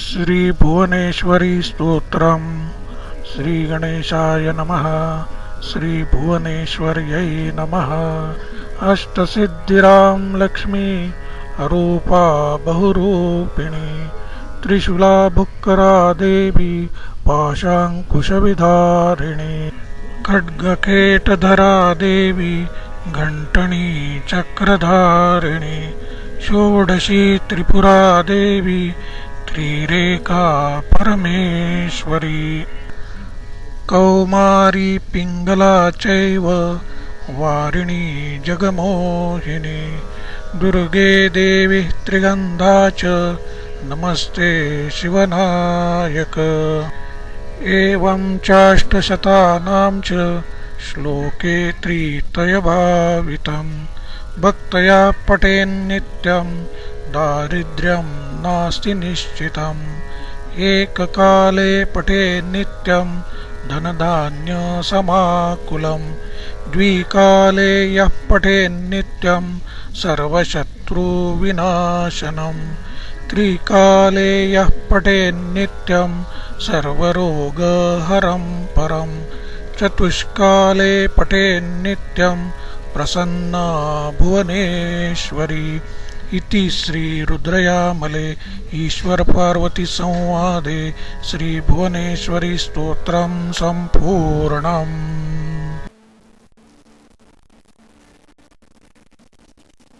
श्री भुवनेश्वरी स्तोत्रम्। श्री गणेशाय नमः। श्री भुवनेश्वर्यै नमः। अष्टसिद्धिरां लक्ष्मी अरूपा बहुरूपिणी त्रिशूला भुक्करा देवी पाशाङ्कुशविधारिणी खड्गकेटधरा देवी घण्टनी चक्रधारिणी षोडशी त्रिपुरा देवी त्रिरेखा परमेश्वरी कौमारी पिङ्गला चैव वारिणी जगमोहिनी दुर्गे देवी त्रिगन्धा च नमस्ते शिवनायक। एवं चाष्टशतानां च श्लोके त्रितयभावितं भक्तया पठेन्नित्यं दारिद्र्यं नास्ति निश्चितम् एककाले पठेन्नित्यं धनधान्यसमाकुलं द्विकाले यः पठेन्नित्यं सर्वशत्रुविनाशनं त्रिकाले यः पठेन्नित्यं सर्वरोगहरं परं चतुष्काले पठेन्नित्यं प्रसन्ना भुवनेश्वरी। इति श्री रुद्रयामले ईश्वर पार्वती संवादे श्री भुवनेश्वरी स्तोत्रं सम्पूर्णम्।